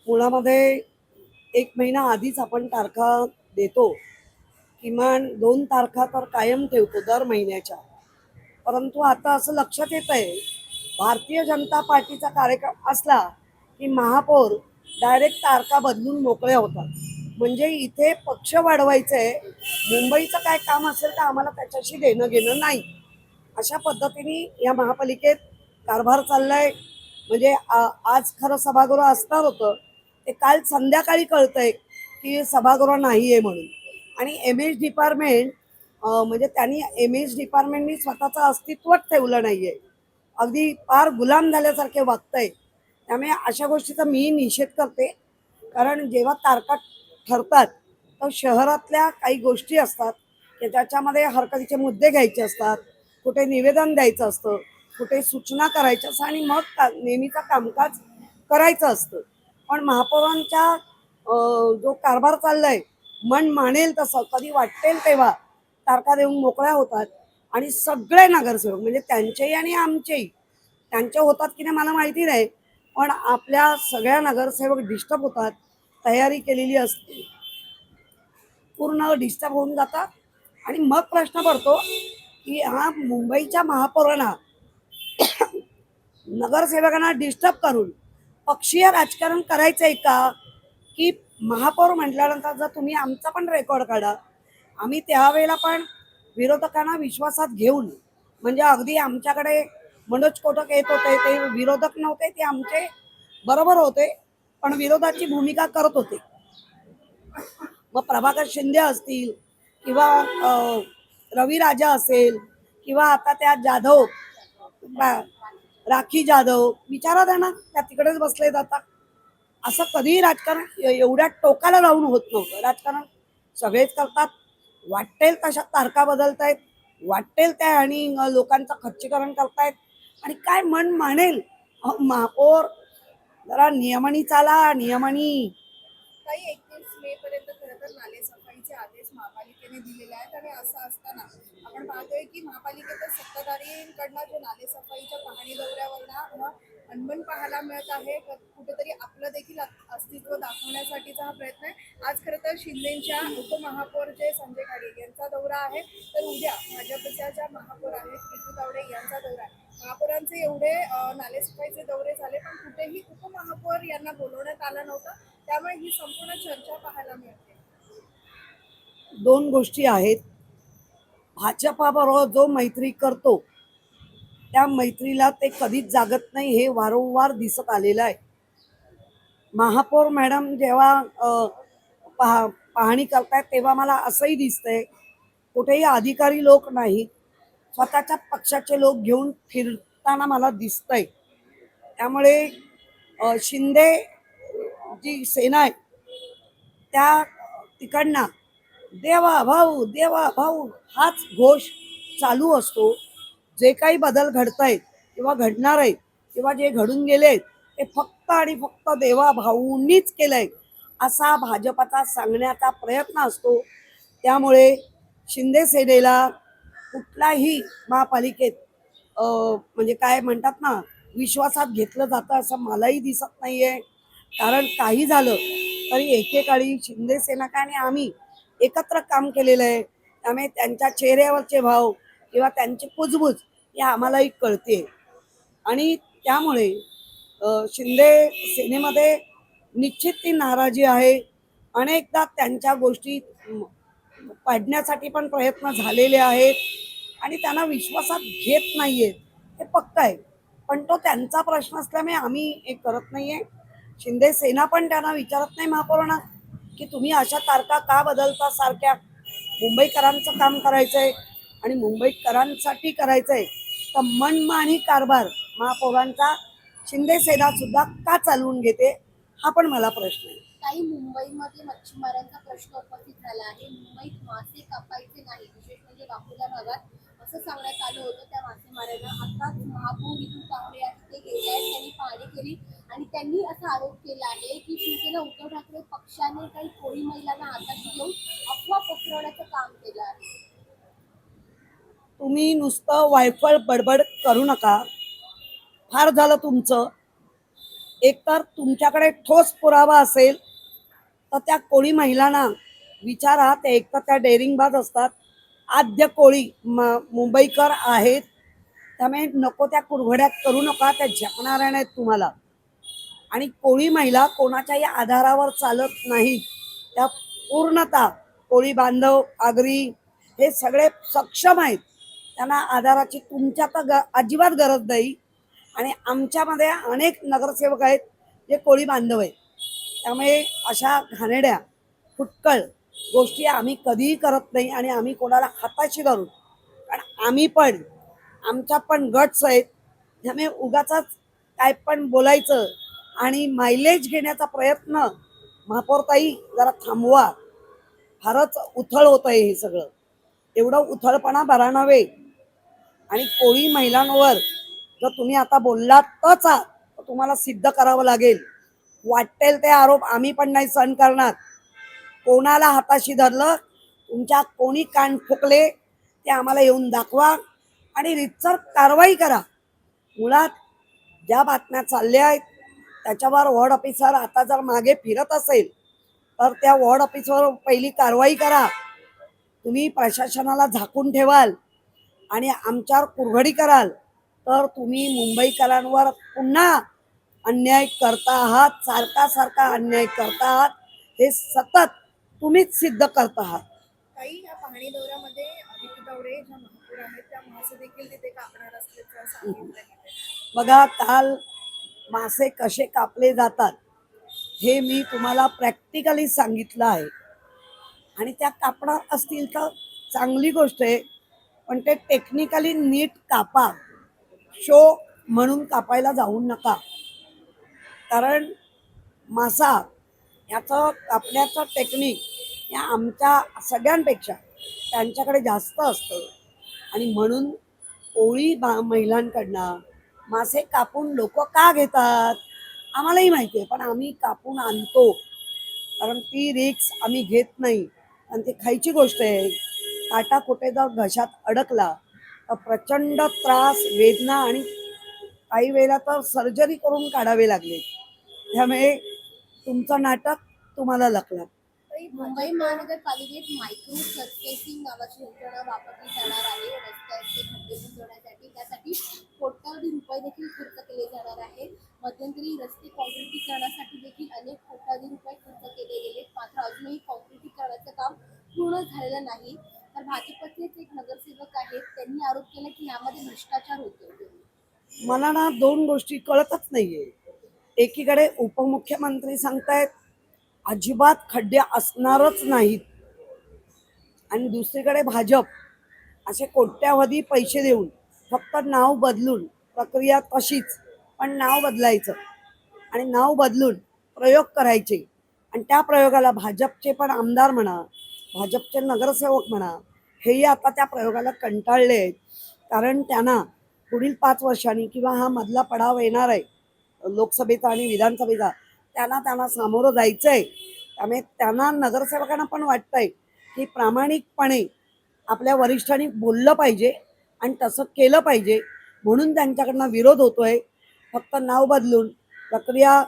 मुळामध्ये 1 महिना आधीच आपण तारखा देतो. किमान 2 तारखा तर कायम ठेवतो दर महिन्याच्या. परंतु आता असं लक्षात येत आहे, भारतीय जनता पार्टीचा कार्यक्रम असला की महापौर डायरेक्ट तारखा बदलून मोकळ्या होतात. म्हणजे इथे पक्ष वाढवायचंय, मुंबईचं काय काम असेल तर आम्हाला त्याच्याशी देणं घेणं नाही. अशा पद्धतीने या महापालिकेत कारभार चाललाय. म्हणजे आज खरं सभागृह असणार होतं, ते काल संध्याकाळी कळतंय की सभागृह नाही आहे म्हणून. आणि एम एच डिपार्टमेंट म्हणजे त्यांनी एम एच डिपार्टमेंटनी स्वतःचं अस्तित्वच ठेवलं नाहीये. अगदी फार गुलाम झाल्यासारखे वागतंय. त्यामुळे अशा गोष्टीचा मी निषेध करते. कारण जेव्हा तारखा ठरतात तर शहरातल्या काही गोष्टी असतात की त्याच्यामध्ये हरकतीचे मुद्दे घ्यायचे असतात, कुठे निवेदन द्यायचं असतं, कुठे सूचना करायच्या असतात आणि मग नेहमीचं कामकाज करायचं असतं. पण महापौरांच्या जो कारभार चाललाय, मन मानेल तसं कधी वाटेल तेव्हा तारखा देऊन मोकळ्या होतात. आणि सगळे नगरसेवक म्हणजे त्यांचेही आणि आमचेही, त्यांचे होतात की नाही मला माहिती नाही, पण आपल्या सगळ्या नगरसेवक डिस्टर्ब होतात. तयारी केलेली असते, पूर्ण डिस्टर्ब होऊन जातात. आणि मग प्रश्न पडतो की हा मुंबईच्या महापौरांना नगरसेवकांना डिस्टर्ब करून पक्षीय राजकारण करायचंय का? की महापौर म्हटल्यानंतर जर तुम्ही आमचा पण रेकॉर्ड काढा, आम्ही त्यावेळेला पण विरोधकांना विश्वासात घेऊन, म्हणजे अगदी आमच्याकडे मनोज कोटक येत होते, ते विरोधक नव्हते, ते आमचे बरोबर होते पण विरोधाची भूमिका करत होते. मग प्रभाकर शिंदे असतील किंवा रवी राजा असेल किंवा आता त्या जाधव, राखी जाधव, विचारा त्यांना, त्या तिकडेच बसले जातात. असं कधीही राजकारण एवढ्या टोकाला लावून होत नव्हतं. राजकारण सगळेच करतात, वाटेल तशा तारखा बदलतायत, वाटेल त्या आणि लोकांचं खच्चीकरण करतायत आणि काय मन मानेल. महापौर जरा नियमाने चाला, नियमाने. काही 31 मे पर्यंत खरं तर नालेसफाईचे आदेश महापालिकेने दिलेले आहेत आणि असं असताना आपण पाहतोय की महापालिकेच्या सत्ताधारींकडनं जे नालेसफाईच्या पाहणी दौऱ्यावरनं अनबन पाहायला मिळत आहे. कुठेतरी आपलं देखील अस्तित्व दाखवण्यासाठीचा हा प्रयत्न आहे. आज खरं तर शिंदेच्या उपमहापौर जे संजय खाडे यांचा दौरा आहे, तर उद्या भाजपच्या ज्या महापौर आहेत प्रीती तावडे यांचा दौरा आहे. महापौरांचे एवढे नालेसफाईचे दौरे झाले पण कुठेही उपमहापौर यांना बोलवण्यात आलं नव्हतं. त्यामुळे ही संपूर्ण चर्चा पाहायला मिळते. 2 गोष्टी आहेत. भाजपाबरोबर जो मैत्री करतो त्या मैत्रीला ते कधीच जागत नाही, हे वारंवार दिसत आलेलं आहे. महापौर मॅडम जेव्हा पाहणी करतायत तेव्हा मला असंही दिसतंय कुठेही अधिकारी लोक नाही, स्वतःच्या पक्षाचे लोक घेऊन फिरताना मला दिसतंय. त्यामुळे शिंदे जी सेना आहे त्या तिकडनं देवा भाऊ देवा भाऊ हाच घोष चालू असतो. जे काही बदल घडतायत किंवा घडणार आहेत किंवा जे घडून गेलेत ते फक्त आणि फक्त देवा भाऊंनीच केलंय असा भाजपाचा सांगण्याचा प्रयत्न असतो. त्यामुळे शिंदे सेनेला कुठलाही महापालिकेत म्हणजे काय म्हणतात ना, विश्वासात घेतलं जातं असं मलाही दिसत नाहीये. कारण काही झालं तरी एकेकाळी शिंदे सेना आणि आम्ही एकत्र काम केलेलं आहे. त्यामुळे त्यांच्या चेहऱ्यावरचे भाव किंवा त्यांची कुजबूज ही आम्हालाही कळते. आणि त्यामुळे शिंदे सेनेमध्ये निश्चित ती नाराजी आहे. अनेकदा त्यांच्या गोष्टी पाडण्यासाठी पण प्रयत्न झालेले आहेत आणि त्यांना विश्वासात घेत नाहीयेत, हे पक्क आहे. पण तो त्यांचा प्रश्न असल्यामुळे आम्ही हे करत नाहीये. शिंदे सेना पण त्यांना विचारत नाही महापौरांना की तुम्ही अशा तारखा का बदलता सारख्या. मुंबईकरांचं काम करायचंय आणि मुंबईकरांसाठी करायचंय तर मनमानी कारभार महापौरांचा शिंदे सेना सुद्धा का चालवून घेते, हा पण मला प्रश्न आहे. काही मुंबईमध्ये मच्छीमारांचा प्रश्न उपस्थित झाला आहे. मुंबईत मासे कापायचे नाही, विशेष म्हणजे बाकुल्या भागात असं सांगण्यात आलं होतं त्या मासेमारांना. आताच महापौर इथून तावडे आहेत, ते गेले आहेत, त्यांनी पाहणी केली आणि त्यांनी असा आरोप केला आहे की शिवसेना उद्धव ठाकरे पक्षाने काही कोळी महिलांना हाताशी घेऊन अफवा पसरवण्याचं काम केलं आहे. तुम्ही नुसतं वायफळ बडबड करू नका. फार झालं तुमचं. एकतर तुमच्याकडे ठोस पुरावा असेल तर त्या कोळी महिलांना विचारा. ते एकतर त्या डेअरिंगबाज असतात, आद्य कोळी मुंबईकर आहेत, त्यामुळे नको त्या कुरघड्यात करू नका, त्या झेपणाऱ्या नाहीत तुम्हाला. आणि कोळी महिला कोणाच्याही आधारावर चालत नाहीत. त्या पूर्णतः कोळी बांधव, आगरी हे सगळे सक्षम आहेत. त्यांना आधाराची तुमच्या तर अजिबात गरज नाही. आणि आमच्यामध्ये अनेक नगरसेवक आहेत जे कोळी बांधव आहेत. त्यामुळे अशा घाणेड्या फुटकळ गोष्टी आम्ही कधीही करत नाही आणि आम्ही कोणाला हाताशी धरून, कारण आम्ही पण आमच्या पण गट्स आहेत. त्यामुळे उगाचाच काय पण बोलायचं आणि मायलेज घेण्याचा प्रयत्न महापौरताई जरा थांबवा. फारच उथळ होत आहे हे सगळं. एवढं उथळपणा बरा नव्हे. आणि कोळी महिलांवर जर तुम्ही आता बोललातच आहात तर तुम्हाला सिद्ध करावं लागेल. वाटेल ते आरोप आम्ही पण नाही सहन करणार. कोणाला हाताशी धरलं, तुमच्या कोणी कान फुकले ते आम्हाला येऊन दाखवा आणि रीतसर कारवाई करा. मुळात ज्या बातम्या चालल्या आहेत त्याच्यावर वॉर्ड ऑफिसर आता जर मागे फिरत असेल तर त्या वॉर्ड ऑफिसवर पहिली कारवाई करा. तुम्ही प्रशासनाला झाकून ठेवाल आणि आमच्यावर कुरघडी कराल तर तुम्ही मुंबईकरांवर पुन्हा अन्याय करता आहात. सारखा सारखा अन्याय करता आहात. हे सतत तुम्हीच सिद्ध करता आहात. काही या पाहणी दौऱ्यामध्ये अदिती तावडे ज्या महापौर आहेत त्या मासे देखील तिथे कापणार असल्याचं सांगितलं गेलं. बघा, काल मासे कसे कापले जातात हे मी तुम्हाला प्रॅक्टिकली सांगितलं आहे. आणि त्या कापणार असतील तर चांगली गोष्ट आहे, पण ते टेक्निकली नीट कापा. शो म्हणून कापायला जाऊ नका. कारण मासा याचं कापण्याचं टेक्निक या आमच्या सगळ्यांपेक्षा त्यांच्याकडे जास्त असतं. आणि म्हणून कोळी महिलांकडनं मासे कापून लोक का घेतात आम्हालाही माहिती आहे, पण आम्ही कापून आणतो. कारण ती रिक्स आम्ही घेत नाही. आणि ती खायची गोष्ट आहे. काटा कुठे जर घशात अडकला तर प्रचंड त्रास, वेदना आणि काही वेळेला तर सर्जरी करून काढावे लागले. त्यामुळे तुमचं नाटक तुम्हाला लकलं. मुंबई महानगरपालिकेत मायक्रो सर्फेसिंग नावाची यंत्रणा वापरली जाणार आहे. रस्त्याचे खड्डे बुजवण्यासाठी त्यासाठी कोट्यावधी रुपये देखील खर्च केले जाणार आहे. मध्यंतरी रस्ते काँक्रिटीकरणासाठी देखील अनेक कोट्यावधी रुपये खर्च केले गेले, मात्र अजूनही काँक्रिटीकरणाचं काम पूर्ण झालेलं नाही. तर भाजपचेच एक नगरसेवक आहेत, त्यांनी आरोप केला की यामध्ये भ्रष्टाचार होतो. मला ना दोन गोष्टी कळतच नाहीये. एकीकडे उपमुख्यमंत्री सांगतायत अजिबात खड्डे असणारच नाहीत, आणि दुसरीकडे भाजप असे कोट्यावधी पैसे देऊन फक्त नाव बदलून, प्रक्रिया तशीच पण नाव बदलायचं आणि नाव बदलून प्रयोग करायचे. आणि त्या प्रयोगाला भाजपचे पण आमदार म्हणा, भाजपचे नगरसेवक म्हणा, हेही आता त्या प्रयोगाला कंटाळले आहेत. कारण त्यांना पुढील 5 वर्षांनी किंवा हा मधला पडाव येणार आहे लोकसभेचा आणि विधानसभेचा, त्यांना सामोरं जायचं आहे. त्यामुळे त्यांना नगरसेवकांना पण वाटतंय की प्रामाणिकपणे आपल्या वरिष्ठांनी बोललं पाहिजे आणि तसं केलं पाहिजे. म्हणून त्यांच्याकडनं विरोध होतोय. फक्त नाव बदलून प्रक्रिया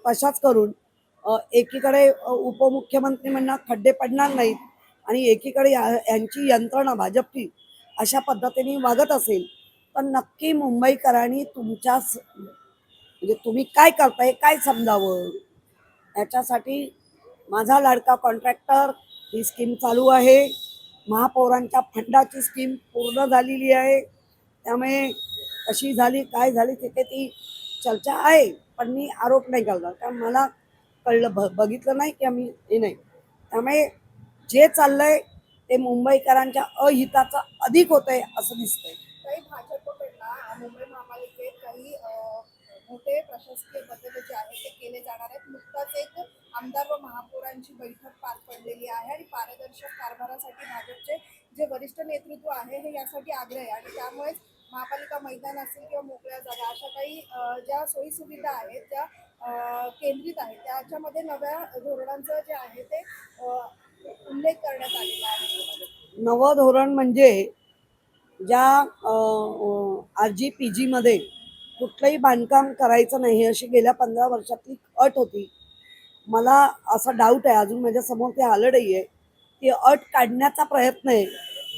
तशाच करून एकीकडे उपमुख्यमंत्री म्हणणार खड्डे पडणार नाहीत आणि एकीकडे यांची यंत्रणा भाजपची अशा पद्धतीने वागत असेल तर नक्की मुंबईकरांनी तुमच्या म्हणजे तुम्ही काय करताय काय समजावं. याच्यासाठी माझा लाडका कॉन्ट्रॅक्टर ही स्कीम चालू आहे. महापौरांच्या फंडाची स्कीम पूर्ण झालेली आहे. त्यामुळे कशी झाली काय झाली तिथे ती चर्चा आहे, पण मी आरोप नाही करणार. कारण मला कळलं, बघितलं नाही की आम्ही हे नाही. त्यामुळे जे चाललंय ते मुंबईकरांच्या अहिताचं अधिक होतंय असं दिसतंय. काही भाजपकडनं मुंबई महापालिकेत काही मोठे प्रशासकीय बदल जे आहेत ते केले जाणार आहेत. नुकताच एक आमदार व महापौरांची बैठक पार पडलेली आहे आणि पारदर्शक कारभारासाठी भाजपचे जे वरिष्ठ नेतृत्व आहे हे यासाठी आग्रह आहे. आणि त्यामुळेच महापालिका मैदान असेल किंवा मोकळ्या जागा अशा काही ज्या सोयीसुविधा आहेत ज्या केंद्रित आहेत त्याच्यामध्ये नव्या धोरणांचं जे आहे ते उल्लेख करण्यात आलेला आहे. नवं धोरण म्हणजे ज्या RGPG मध्ये कुठलंही बांधकाम करायचं नाही अशी गेल्या 15 वर्षातली अट होती. मला असा डाऊट आहे, अजून माझ्या समोर ते आलं नाही आहे. ती अट काढण्याचा प्रयत्न आहे,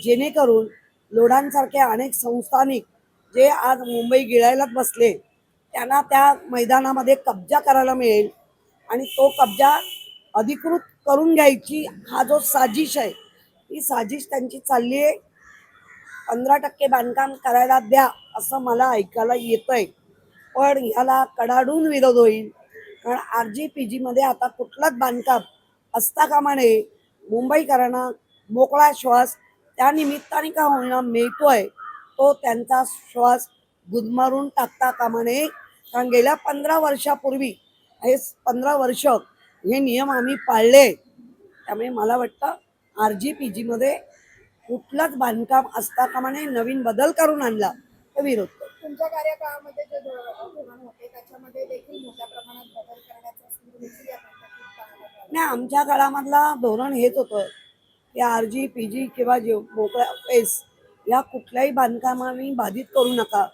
जेणेकरून लोढांसारखे अनेक संस्थानिक जे आज मुंबई गिळायलाच बसले, त्यांना त्या मैदानामध्ये कब्जा करायला मिळेल आणि तो कब्जा अधिकृत करून घ्यायची हा जो साजिश आहे, ही साजिश त्यांची चालली आहे. 15% बांधकाम करायला द्या असं मला ऐकायला येतंय, पण ह्याला कडाडून विरोध होईल. कारण RGPG मध्ये आता कुठलंच बांधकाम असता कामा नये. मुंबईकरांना मोकळा श्वास त्या निमित्ताने का होईना मिळतोय, तो त्यांचा श्वास गुदमारून टाकता कामा नये. कारण गेल्या 15 वर्षापूर्वी हे 15 वर्ष हे नियम आम्ही पाळले. त्यामुळे मला वाटतं RGPG मध्ये कुठलंच बांधकाम असता कामा नये. नवीन बदल करून आणला तर विरोध करतो. तुमच्या कार्यकाळामध्ये जे धोरण होते त्याच्यामध्ये देखील मोठ्या प्रमाणात बदल करण्याचा सूर देखील या बैठकीत पाहायला मिळाला. नाही, आमच्या काळामधला धोरण हेच होतं की RGPG किंवा जे मोकळ्या पेस या कुठल्याही बांधकामाने बाधित करू नका.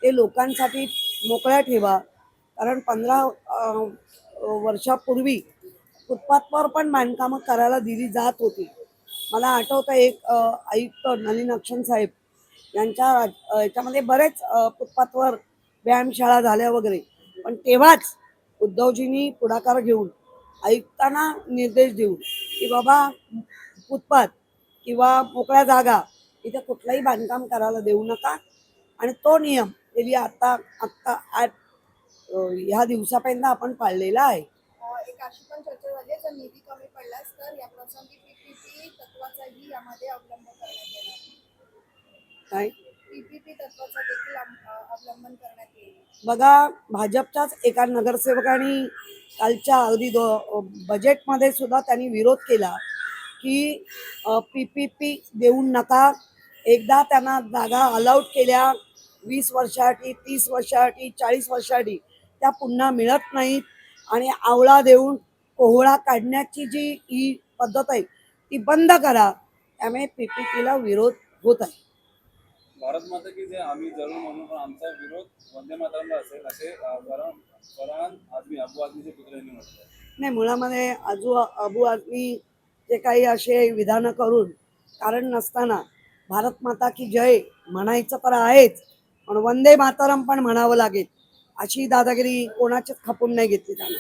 ते लोकांसाठी मोकळ्या ठेवा. कारण 15 वर्षापूर्वी फुटपाथवर पण बांधकामं करायला दिली जात होती. मला आठवतं एक आयुक्त नलिन अक्षण साहेब यांच्या याच्यामध्ये बरेच फुटपाथवर व्यायामशाळा झाल्या वगैरे, पण तेव्हाच उद्धवजींनी पुढाकार घेऊन आयुक्तांना निर्देश देऊन की बाबा फुटपाथ किंवा मोकळ्या जागा इथे कुठलंही बांधकाम करायला देऊ नका. आणि तो नियम गेली आत्ता ह्या दिवसापर्यंत आपण पाळलेला आहे. एक अशी पण चर्चा झाली आहे, जर निधी कमी पडल्यास तर या प्रसंगी PPP तत्वाचाही यामध्ये अवलंब करण्यात येणार. काय PPP तत्वाचा देखील अवलंबन करण्यात येईल. बघा, भाजपच्याच एका नगरसेवकांनी कालच्या अगदी बजेटमध्ये सुद्धा त्यांनी विरोध केला की PPP देऊ नका. एकदा त्यांना जागा अलाउट केल्या 20 वर्षासाठी, 30 वर्षासाठी, 40 वर्षासाठी, त्या पुन्हा मिळत नाहीत. आणि आवळा देऊन कोहळा काढण्याची जी ही पद्धत आहे ती बंद करा. त्यामुळे PPPला विरोध होत आहे. भारत माता की जे आम्ही जरूर म्हणून पण आमचा विरोध वंदे मातरमला असेल असे फरहान आझमी अबू आझमीचे पुत्र यांनी म्हटलं. नाही, मुळामध्ये अबू आझमी जे काही असे विधानं करून कारण नसताना भारत माता की जय म्हणायचं तर आहेच, पण वंदे मातरम पण म्हणावं लागेल अशी दादागिरी कोणाच्याच खपून नाही घेतली त्यांना.